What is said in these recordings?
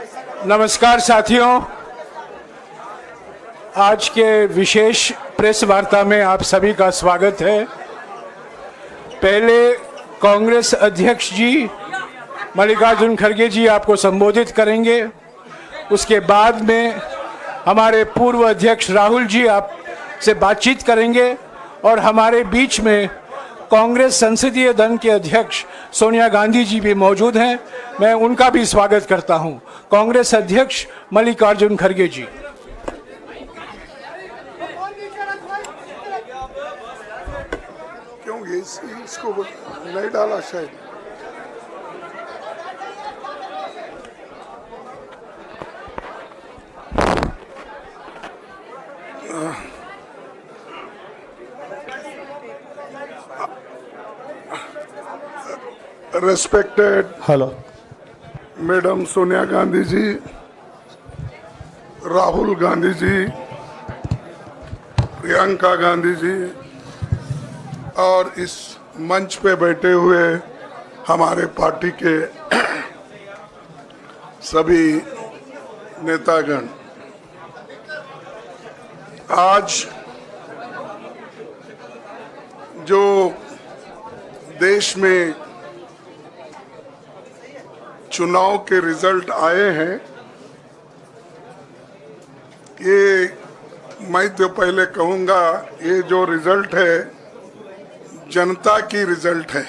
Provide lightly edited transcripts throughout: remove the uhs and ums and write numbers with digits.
नमस्कार साथियों, आज के विशेष प्रेस वार्ता में आप सभी का स्वागत है। पहले कांग्रेस अध्यक्ष जी मल्लिकार्जुन खड़गे जी आपको संबोधित करेंगे। उसके बाद में हमारे पूर्व अध्यक्ष राहुल जी आपसे बातचीत करेंगे और हमारे बीच में कांग्रेस संसदीय दल के अध्यक्ष सोनिया गांधी जी भी मौजूद हैं। मैं उनका भी स्वागत करता हूं। कांग्रेस अध्यक्ष मल्लिकार्जुन खड़गे जी। क्यों इसको नहीं डाला शायद। Respected Madam सोनिया गांधी जी, राहुल गांधी जी, प्रियंका गांधी जी और इस मंच पे बैठे हुए हमारे पार्टी के सभी नेतागण, आज जो देश में चुनाव के रिजल्ट आए हैं, ये मैं तो पहले कहूँगा, ये जो रिजल्ट है जनता की रिजल्ट है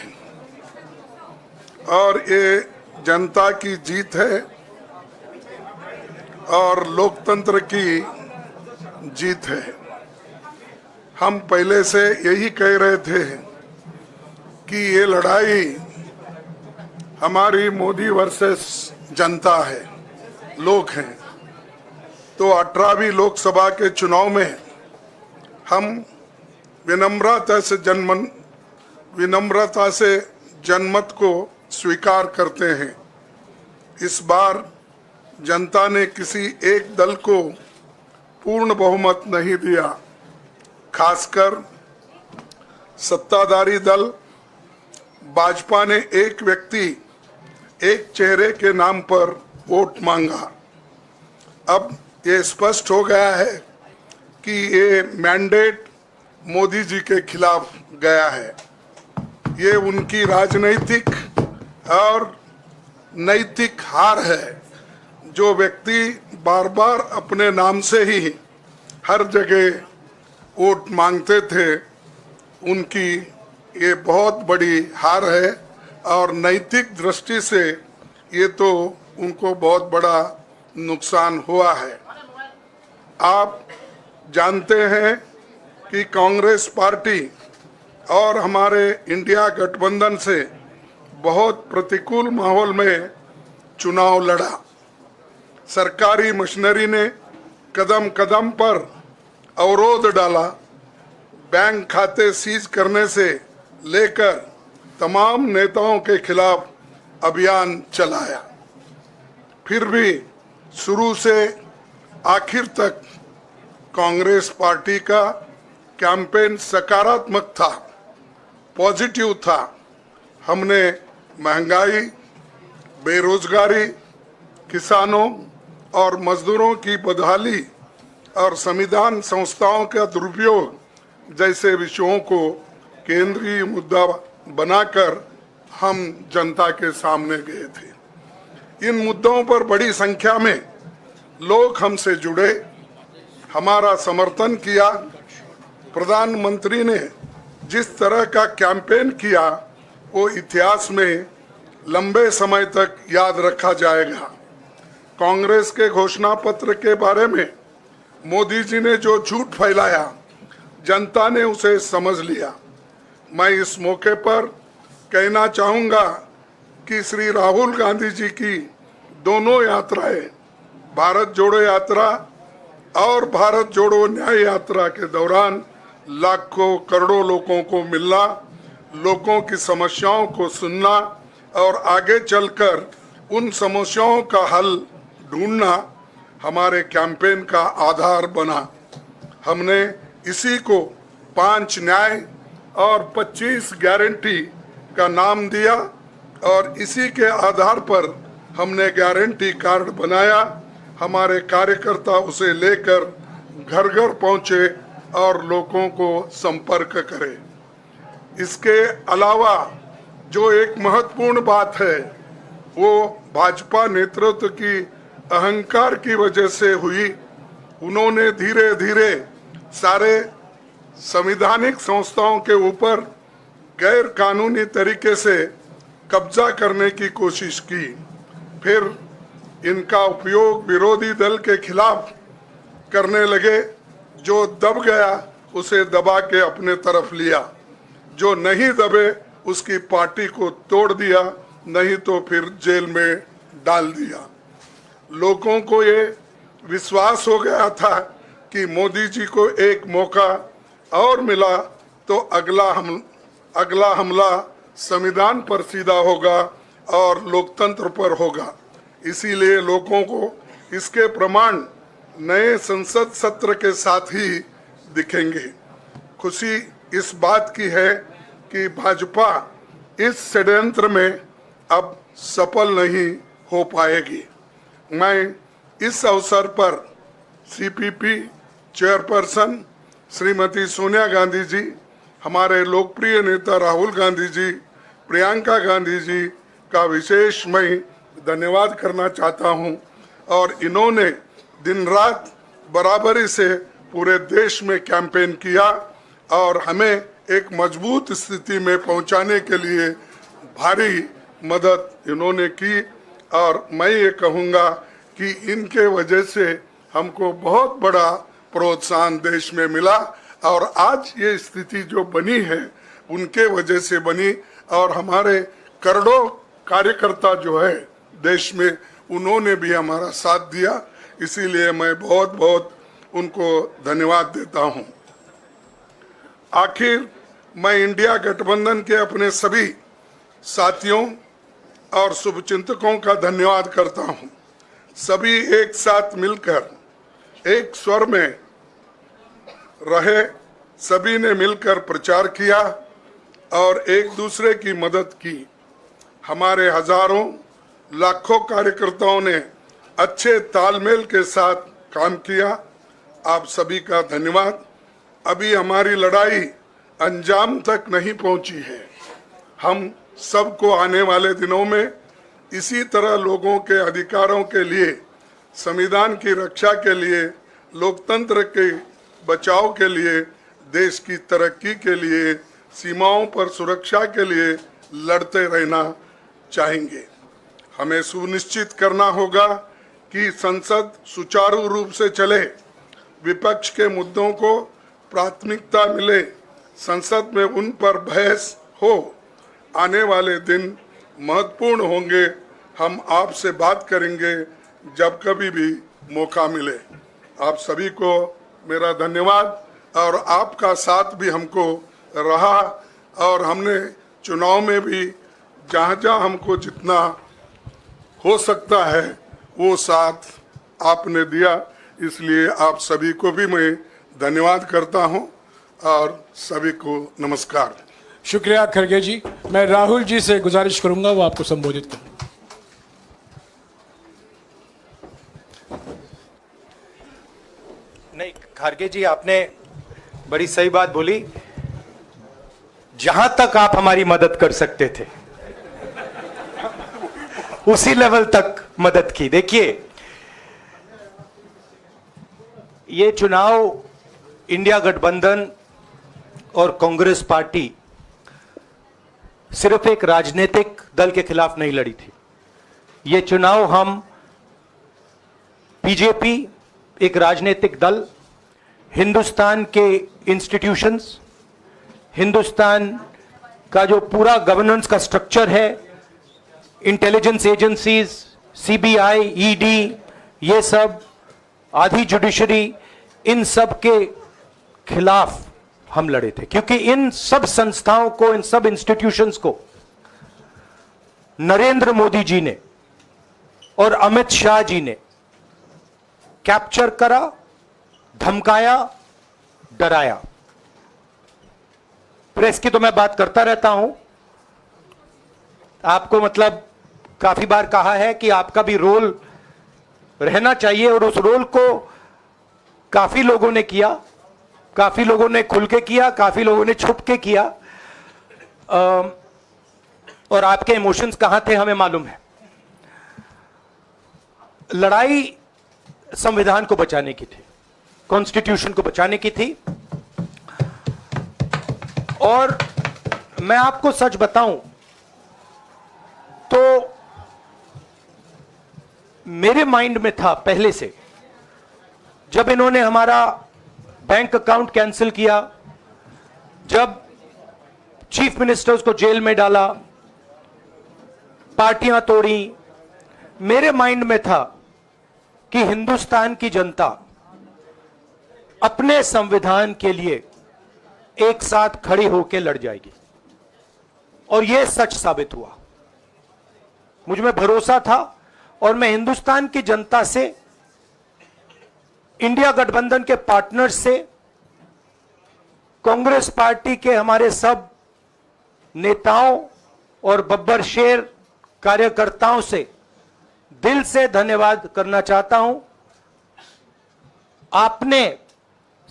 और ये जनता की जीत है और लोकतंत्र की जीत है। हम पहले से यही कह रहे थे कि ये लड़ाई हमारी मोदी वर्सेस जनता है, लोग हैं। तो 18वीं लोकसभा के चुनाव में हम विनम्रता से जनमत को स्वीकार करते हैं। इस बार जनता ने किसी एक दल को पूर्ण बहुमत नहीं दिया, खासकर सत्ताधारी दल भाजपा ने एक व्यक्ति एक चेहरे के नाम पर वोट मांगा। अब ये स्पष्ट हो गया है कि ये मैंडेट मोदी जी के खिलाफ गया है। ये उनकी राजनीतिक और नैतिक हार है। जो व्यक्ति बार बार अपने नाम से ही हर जगह वोट मांगते थे, उनकी ये बहुत बड़ी हार है और नैतिक दृष्टि से ये तो उनको बहुत बड़ा नुकसान हुआ है। आप जानते हैं कि कांग्रेस पार्टी और हमारे इंडिया गठबंधन से बहुत प्रतिकूल माहौल में चुनाव लड़ा। सरकारी मशीनरी ने कदम कदम पर अवरोध डाला। बैंक खाते सीज करने से लेकर तमाम नेताओं के खिलाफ अभियान चलाया। फिर भी शुरू से आखिर तक कांग्रेस पार्टी का कैंपेन सकारात्मक था, पॉजिटिव था। हमने महंगाई, बेरोजगारी, किसानों और मजदूरों की बदहाली और संविधान संस्थाओं का दुरुपयोग जैसे विषयों को केंद्रीय मुद्दा बनाकर हम जनता के सामने गए थे। इन मुद्दों पर बड़ी संख्या में लोग हमसे जुड़े, हमारा समर्थन किया। प्रधानमंत्री ने जिस तरह का कैंपेन किया वो इतिहास में लंबे समय तक याद रखा जाएगा। कांग्रेस के घोषणा पत्र के बारे में मोदी जी ने जो झूठ फैलाया, जनता ने उसे समझ लिया। मैं इस मौके पर कहना चाहूँगा कि श्री राहुल गांधी जी की दोनों यात्राएं, भारत जोड़ो यात्रा और भारत जोड़ो न्याय यात्रा के दौरान लाखों करोड़ों लोगों को मिलना, लोगों की समस्याओं को सुनना और आगे चलकर उन समस्याओं का हल ढूंढना हमारे कैंपेन का आधार बना। हमने इसी को 5 न्याय और 25 गारंटी का नाम दिया और इसी के आधार पर हमने गारंटी कार्ड बनाया, हमारे कार्यकर्ता उसे लेकर घर घर पहुंचे और लोगों को संपर्क करे। इसके अलावा जो एक महत्वपूर्ण बात है वो भाजपा नेतृत्व की अहंकार की वजह से हुई। उन्होंने धीरे धीरे सारे संवैधानिक संस्थाओं के ऊपर गैर कानूनी तरीके से कब्जा करने की कोशिश की। फिर इनका उपयोग विरोधी दल के खिलाफ करने लगे। जो दब गया उसे दबा के अपने तरफ लिया, जो नहीं दबे उसकी पार्टी को तोड़ दिया, नहीं तो फिर जेल में डाल दिया। लोगों को ये विश्वास हो गया था कि मोदी जी को एक मौका और मिला तो अगला हमला संविधान पर सीधा होगा और लोकतंत्र पर होगा। इसीलिए लोगों को इसके प्रमाण नए संसद सत्र के साथ ही दिखेंगे। खुशी इस बात की है कि भाजपा इस षड्यंत्र में अब सफल नहीं हो पाएगी। मैं इस अवसर पर सीपीपी चेयरपर्सन श्रीमती सोनिया गांधी जी, हमारे लोकप्रिय नेता राहुल गांधी जी, प्रियंका गांधी जी का विशेष मैं धन्यवाद करना चाहता हूं। और इन्होंने दिन रात बराबरी से पूरे देश में कैंपेन किया और हमें एक मजबूत स्थिति में पहुंचाने के लिए भारी मदद इन्होंने की। और मैं ये कहूँगा कि इनके वजह से हमको बहुत बड़ा प्रोत्साहन देश में मिला और आज ये स्थिति जो बनी है उनके वजह से बनी। और हमारे करोड़ों कार्यकर्ता जो है देश में, उन्होंने भी हमारा साथ दिया। इसीलिए मैं बहुत बहुत उनको धन्यवाद देता हूं। आखिर मैं इंडिया गठबंधन के अपने सभी साथियों और शुभचिंतकों का धन्यवाद करता हूं। सभी एक साथ मिलकर एक स्वर में रहे, सभी ने मिलकर प्रचार किया और एक दूसरे की मदद की। हमारे हजारों लाखों कार्यकर्ताओं ने अच्छे तालमेल के साथ काम किया। आप सभी का धन्यवाद। अभी हमारी लड़ाई अंजाम तक नहीं पहुंची है। हम सबको आने वाले दिनों में इसी तरह लोगों के अधिकारों के लिए, संविधान की रक्षा के लिए, लोकतंत्र के बचाव के लिए, देश की तरक्की के लिए, सीमाओं पर सुरक्षा के लिए लड़ते रहना चाहेंगे। हमें सुनिश्चित करना होगा कि संसद सुचारू रूप से चले, विपक्ष के मुद्दों को प्राथमिकता मिले, संसद में उन पर बहस हो। आने वाले दिन महत्वपूर्ण होंगे। हम आपसे बात करेंगे जब कभी भी मौका मिले। आप सभी को मेरा धन्यवाद और आपका साथ भी हमको रहा और हमने चुनाव में भी जहाँ जहाँ हमको जितना हो सकता है वो साथ आपने दिया। इसलिए आप सभी को भी मैं धन्यवाद करता हूं और सभी को नमस्कार। शुक्रिया खड़गे जी। मैं राहुल जी से गुजारिश करूंगा वो आपको संबोधित करें। नहीं, खड़गे जी आपने बड़ी सही बात बोली। जहां तक आप हमारी मदद कर सकते थे उसी लेवल तक मदद की। देखिए, ये चुनाव इंडिया गठबंधन और कांग्रेस पार्टी सिर्फ एक राजनीतिक दल के खिलाफ नहीं लड़ी थी। ये चुनाव हम बीजेपी, एक राजनीतिक दल, हिंदुस्तान के इंस्टीट्यूशंस, हिंदुस्तान का जो पूरा गवर्नेंस का स्ट्रक्चर है, इंटेलिजेंस एजेंसीज, सीबीआई, ईडी, ये सब, आधी जुडिशरी, इन सब के खिलाफ हम लड़े थे। क्योंकि इन सब संस्थाओं को, इन सब इंस्टीट्यूशंस को नरेंद्र मोदी जी ने और अमित शाह जी ने कैप्चर करा, धमकाया, डराया। प्रेस की तो मैं बात करता रहता हूं, आपको मतलब काफी बार कहा है कि आपका भी रोल रहना चाहिए, और उस रोल को काफी लोगों ने किया, काफी लोगों ने खुल के किया, काफी लोगों ने छुप के किया, और आपके इमोशंस कहां थे हमें मालूम है। लड़ाई संविधान को बचाने की थी, कॉन्स्टिट्यूशन को बचाने की थी। और मैं आपको सच बताऊं तो मेरे माइंड में था पहले से, जब इन्होंने हमारा बैंक अकाउंट कैंसिल किया, जब चीफ मिनिस्टर्स को जेल में डाला, पार्टियां तोड़ी, मेरे माइंड में था कि हिंदुस्तान की जनता अपने संविधान के लिए एक साथ खड़ी होकर लड़ जाएगी, और यह सच साबित हुआ। मुझ में भरोसा था, और मैं हिंदुस्तान की जनता से, इंडिया गठबंधन के पार्टनर्स से, कांग्रेस पार्टी के हमारे सब नेताओं और बब्बर शेर कार्यकर्ताओं से दिल से धन्यवाद करना चाहता हूं। आपने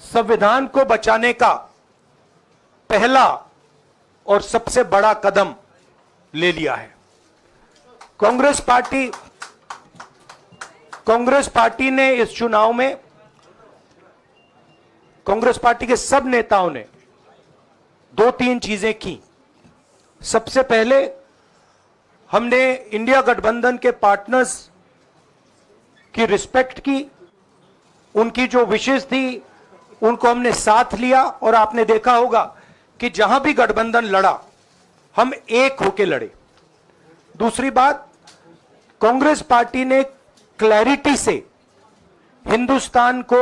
संविधान को बचाने का पहला और सबसे बड़ा कदम ले लिया है। कांग्रेस पार्टी ने इस चुनाव में, कांग्रेस पार्टी के सब नेताओं ने 2-3 चीजें की। सबसे पहले हमने इंडिया गठबंधन के पार्टनर्स की रिस्पेक्ट की, उनकी जो विशेष थी उनको हमने साथ लिया, और आपने देखा होगा कि जहां भी गठबंधन लड़ा हम एक होकर लड़े। दूसरी बात, कांग्रेस पार्टी ने क्लैरिटी से हिंदुस्तान को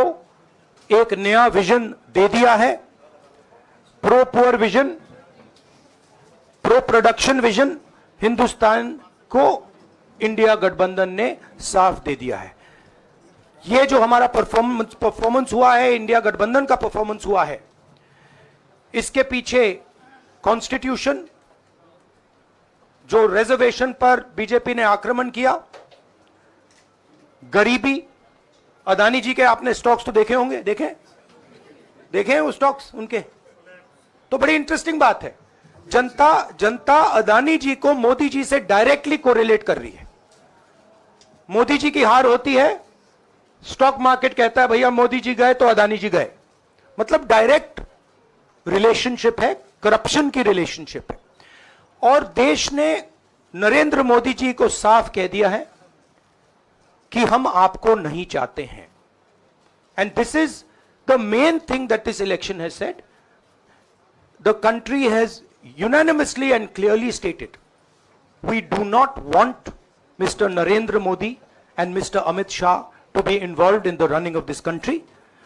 एक नया विजन दे दिया है, pro poor vision, pro production vision. Hindustan को इंडिया गठबंधन ने साफ दे दिया है। यह जो हमारा परफॉर्मेंस हुआ है, इंडिया गठबंधन का परफॉर्मेंस हुआ है, इसके पीछे कॉन्स्टिट्यूशन, जो रिजर्वेशन पर बीजेपी ने आक्रमण किया, गरीबी, अदानी जी के आपने स्टॉक्स तो देखे होंगे, देखे हैं वो स्टॉक्स उनके, तो बड़ी इंटरेस्टिंग बात है। जनता अदानी जी को मोदी जी से डायरेक्टली कोरिलेट कर रही है। मोदी जी की हार होती है, स्टॉक मार्केट कहता है भैया मोदी जी गए तो अदानी जी गए, मतलब डायरेक्ट रिलेशनशिप है, करप्शन की रिलेशनशिप है। और देश ने नरेंद्र मोदी जी को साफ कह दिया है कि हम आपको नहीं चाहते हैं। And this is the main thing that this election has said. The country has unanimously and clearly stated, we do not want Mr. Narendra Modi and Mr. Amit Shah to be involved in the running of this country.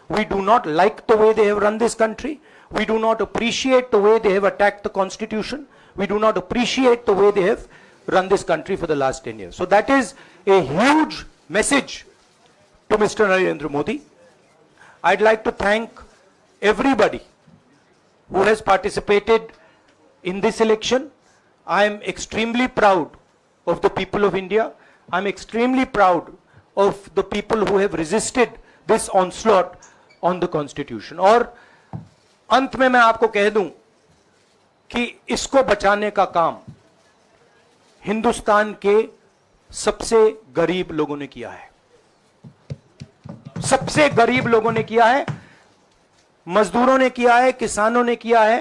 We do not like the way they have run this country. We do not appreciate the way they have attacked the constitution. We do not appreciate the way they have run this country for the last 10 years. So that is a huge message to Mr. Narendra Modi. I'd like to thank everybody who has participated in this election. I am extremely proud of the people of India. I am extremely proud of the people who have resisted this onslaught on the constitution. और अंत में मैं आपको कह दूं कि इसको बचाने का काम हिंदुस्तान के सबसे गरीब लोगों ने किया है, सबसे गरीब लोगों ने किया है। मजदूरों ने किया है, किसानों ने किया है,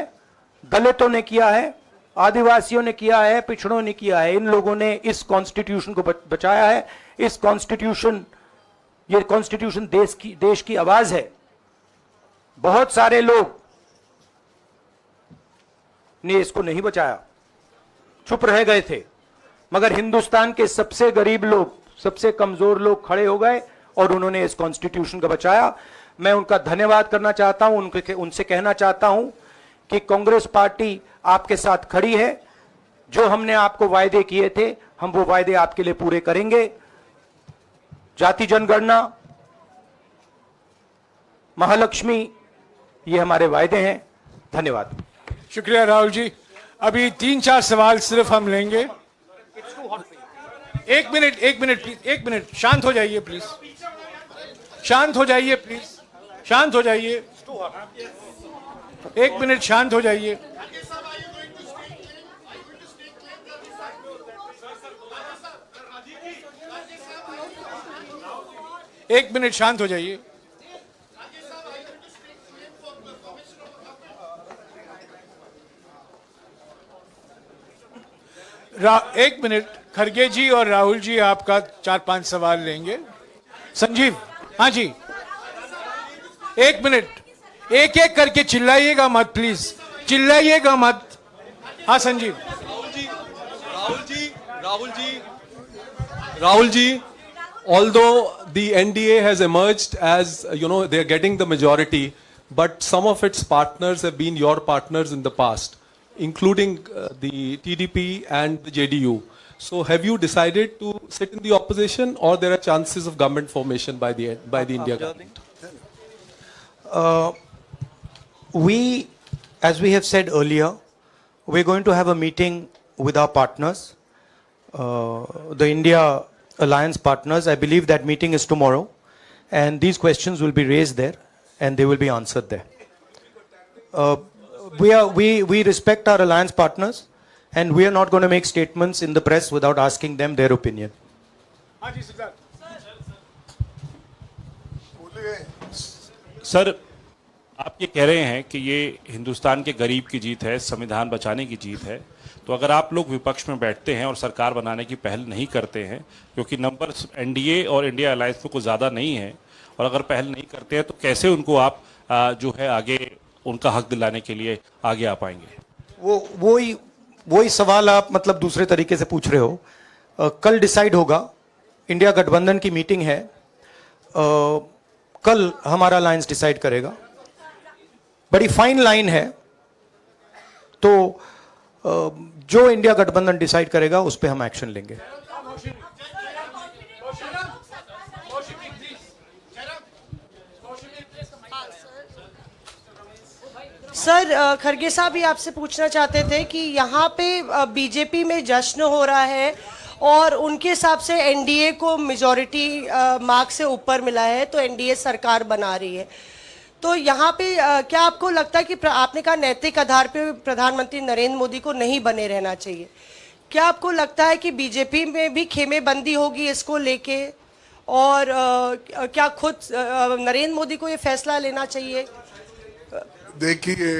दलितों ने किया है, आदिवासियों ने किया है, पिछड़ों ने किया है। इन लोगों ने इस कॉन्स्टिट्यूशन को बचाया है। इस कॉन्स्टिट्यूशन, ये कॉन्स्टिट्यूशन देश की आवाज है। बहुत सारे लोग ने इसको नहीं बचाया, चुप रह गए थे, मगर हिंदुस्तान के सबसे गरीब लोग, सबसे कमजोर लोग खड़े हो गए और उन्होंने इस कॉन्स्टिट्यूशन को बचाया। मैं उनका धन्यवाद करना चाहता हूं, उनसे कहना चाहता हूं कि कांग्रेस पार्टी आपके साथ खड़ी है। जो हमने आपको वायदे किए थे, हम वो वायदे आपके लिए पूरे करेंगे। जाति जनगणना, महालक्ष्मी, ये हमारे वायदे हैं। धन्यवाद। शुक्रिया राहुल जी। अभी 3-4 सवाल सिर्फ हम लेंगे। एक मिनट प्लीज, एक मिनट, शांत हो जाइए प्लीज, शांत हो जाइए प्लीज, शांत हो जाइए, एक मिनट शांत हो जाइए। एक मिनट शांत हो जाइए। एक मिनट, खरगे जी और राहुल जी आपका 4-5 सवाल लेंगे। संजीव, हाँ जी, एक मिनट, एक एक करके चिल्लाइएगा मत प्लीज, चिल्लाइएगा मत। हाँ Sanjeev. Rahul ji, although the NDA has emerged as, they're getting the majority, but some of its partners have been your partners in the past, including the TDP and the JDU. So have you decided to sit in the opposition, or there are chances of government formation by the India government? As we have said earlier, we're going to have a meeting with our partners, the India Alliance partners. I believe that meeting is tomorrow, and these questions will be raised there, and they will be answered there. We respect our alliance partners, and we are not going to make statements in the press without asking them their opinion. Sir, आप ये कह रहे हैं कि ये हिंदुस्तान के गरीब की जीत है, संविधान बचाने की जीत है, तो अगर आप लोग विपक्ष में बैठते हैं और सरकार बनाने की पहल नहीं करते हैं, क्योंकि नंबर एनडीए और इंडिया अलायंस में कुछ ज़्यादा नहीं है, और अगर पहल नहीं करते हैं तो कैसे उनको आप जो है आगे उनका हक दिलाने के लिए आगे आ पाएंगे? वही सवाल आप मतलब दूसरे तरीके से पूछ रहे हो। कल डिसाइड होगा, इंडिया गठबंधन की मीटिंग है, कल हमारा अलायंस डिसाइड करेगा। बड़ी फाइन लाइन है, तो जो इंडिया गठबंधन डिसाइड करेगा उस पे हम एक्शन लेंगे। सर, खरगे साहब भी आपसे पूछना चाहते थे कि यहाँ पे बीजेपी में जश्न हो रहा है और उनके हिसाब से एनडीए को मेजॉरिटी मार्क्स से ऊपर मिला है, तो एनडीए सरकार बना रही है। तो यहाँ पे क्या आपको लगता है कि आपने कहा नैतिक आधार पे प्रधानमंत्री नरेंद्र मोदी को नहीं बने रहना चाहिए, क्या आपको लगता है कि बीजेपी में भी खेमेबंदी होगी इसको लेके, और क्या खुद नरेंद्र मोदी को ये फैसला लेना चाहिए? देखिए,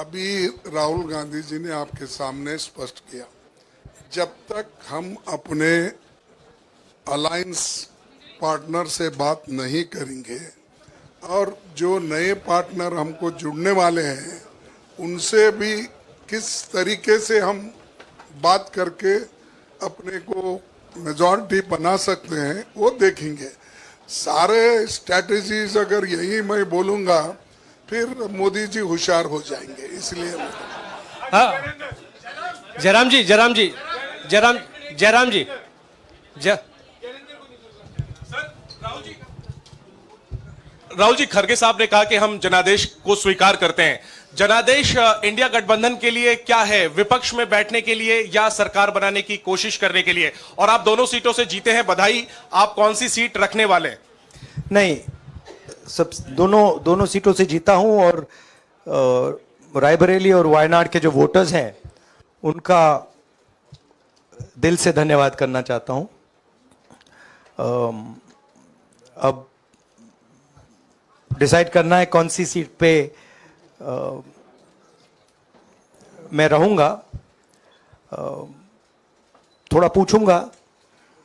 अभी राहुल गांधी जी ने आपके सामने स्पष्ट किया, जब तक हम अपने अलायंस पार्टनर से बात नहीं करेंगे और जो नए पार्टनर हमको जुड़ने वाले हैं उनसे भी किस तरीके से हम बात करके अपने को मेजॉरिटी बना सकते हैं वो देखेंगे। सारे स्ट्रैटेजीज अगर यही मैं बोलूँगा फिर मोदी जी होशियार हो जाएंगे, इसलिए जयराम जी, राहुल जी, खरगे साहब ने कहा कि हम जनादेश को स्वीकार करते हैं। जनादेश इंडिया गठबंधन के लिए क्या है? विपक्ष में बैठने के लिए या सरकार बनाने की कोशिश करने के लिए? और आप दोनों सीटों से जीते हैं, बधाई। आप कौन सी सीट रखने वाले? नहीं, सब दोनों सीटों से जीता हूं, और रायबरेली और वायनाड के जो वोटर्स हैं उनका दिल से धन्यवाद करना चाहता हूं। अब डिसाइड करना है कौन सी सीट पे मैं रहूंगा, थोड़ा पूछूंगा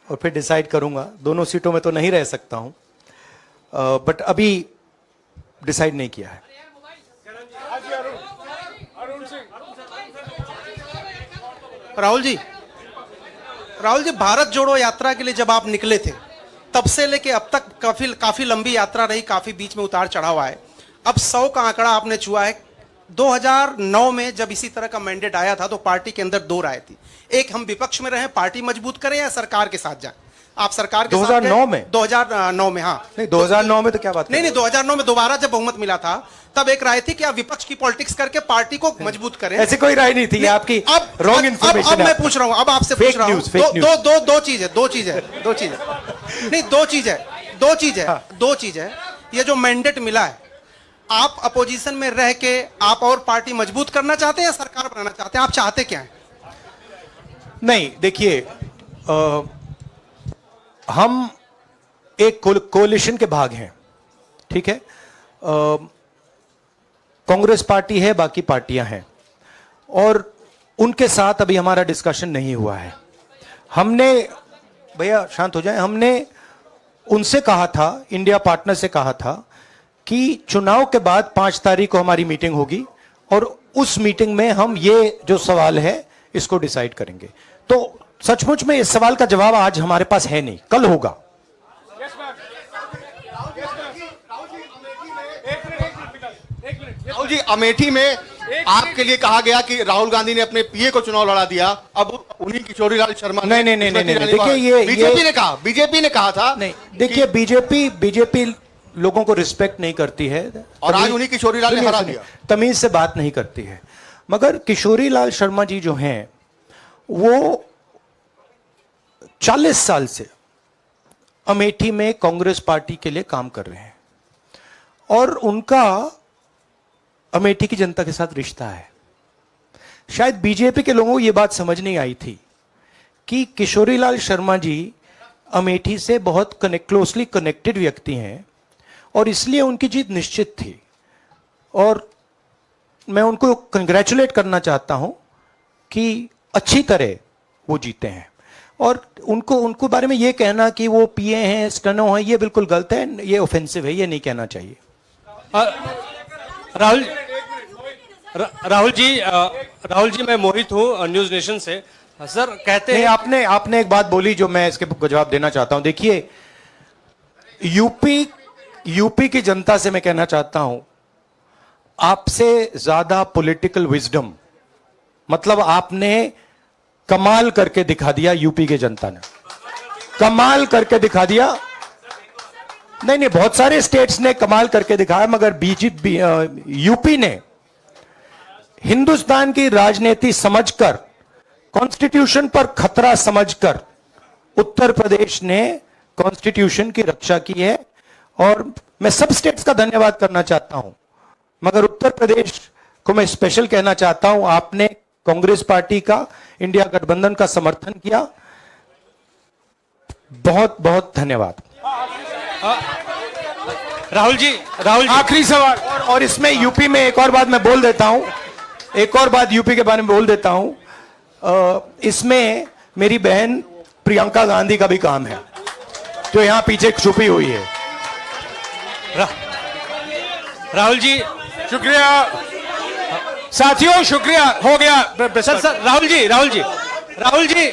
और फिर डिसाइड करूंगा। दोनों सीटों में तो नहीं रह सकता हूं, बट अभी डिसाइड नहीं किया है। राहुल जी, भारत जोड़ो यात्रा के लिए जब आप निकले थे तब से लेके अब तक काफी लंबी यात्रा रही, काफी बीच में उतार चढ़ाव आए। अब 100 का आंकड़ा आपने छुआ है। 2009 में जब इसी तरह का मैंडेट आया था तो पार्टी के अंदर दो राय थी, एक हम विपक्ष में रहें, पार्टी मजबूत करें, या सरकार के साथ जाएं। आप सरकार के 2009 में? 2009 में, हाँ। नहीं 2009 में तो क्या बात कर नहीं रहे नहीं, 2009 में दोबारा जब बहुमत मिला था तब एक राय थी कि आप विपक्ष की पॉलिटिक्स करके पार्टी को मजबूत करें। हो? ऐसी कोई राय नहीं थी, ये आपकी अब रॉन्ग इन्फॉर्मेशन अब मैं पूछ रहा हूं, अब आपसे पूछ रहा हूं, दो चीज है। ये जो मैंडेट मिला है, आप अपोजिशन में रह के आप और पार्टी मजबूत करना चाहते हैं या सरकार बनाना चाहते हैं? आप चाहते क्या हैं? नहीं देखिए, हम एक कोalition के भाग हैं, ठीक है। कांग्रेस पार्टी है, बाकी पार्टियां हैं, और उनके साथ अभी हमारा डिस्कशन नहीं हुआ है। हमने, भैया शांत हो जाए, हमने उनसे कहा था, इंडिया पार्टनर से कहा था कि चुनाव के बाद 5 तारीख को हमारी मीटिंग होगी और उस मीटिंग में हम ये जो सवाल है इसको डिसाइड करेंगे। तो सचमुच में इस सवाल का जवाब आज हमारे पास है नहीं, कल होगा। राहुल जी, अमेठी में आपके लिए कहा गया कि राहुल गांधी ने अपने पीए को चुनाव लड़ा दिया, अब उन्हीं किशोरीलाल शर्मा नहीं, देखिए ये बीजेपी ने कहा था। नहीं देखिए, बीजेपी लोगों को रिस्पेक्ट नहीं करती है और आज उन्हीं किशोरीलाल ने हरा दिया, तमीज से बात नहीं करती है। मगर किशोरीलाल शर्मा जी जो हैं वो 40 साल से अमेठी में कांग्रेस पार्टी के लिए काम कर रहे हैं और उनका अमेठी की जनता के साथ रिश्ता है। शायद बीजेपी के लोगों को यह बात समझ नहीं आई थी कि किशोरीलाल शर्मा जी अमेठी से बहुत क्लोजली कनेक्टेड व्यक्ति हैं और इसलिए उनकी जीत निश्चित थी। और मैं उनको कंग्रेचुलेट करना चाहता हूं कि अच्छी तरह वो जीते हैं। और उनको बारे में ये कहना कि वो पीए हैं, स्टेनो हैं, ये बिल्कुल गलत है, ये ऑफेंसिव है, ये नहीं कहना चाहिए। राहुल जी मैं मोहित हूँ न्यूज नेशन से। सर कहते हैं, आपने एक बात बोली जो मैं इसके जवाब देना चाहता हूं। देखिए, यूपी की जनता से मैं कहना चाहता हूं, आपसे ज्यादा पॉलिटिकल विजडम, मतलब आपने कमाल करके दिखा दिया। यूपी की जनता ने कमाल करके दिखा दिया। नहीं, बहुत सारे स्टेट्स ने कमाल करके दिखाया, मगर बीजेपी यूपी ने हिंदुस्तान की राजनीति समझकर, कॉन्स्टिट्यूशन पर खतरा समझकर उत्तर प्रदेश ने कॉन्स्टिट्यूशन की रक्षा की है। और मैं सब स्टेट्स का धन्यवाद करना चाहता हूं, मगर उत्तर प्रदेश को मैं स्पेशल कहना चाहता हूं। आपने कांग्रेस पार्टी का, इंडिया गठबंधन का समर्थन किया, बहुत बहुत धन्यवाद। राहुल जी आखिरी सवाल, और इसमें यूपी में एक और बात मैं बोल देता हूं, एक और बात यूपी के बारे में बोल देता हूं। इसमें मेरी बहन प्रियंका गांधी का भी काम है, जो यहां पीछे छुपी हुई है। राहुल जी शुक्रिया साथियों, शुक्रिया, हो गया। सर राहुल जी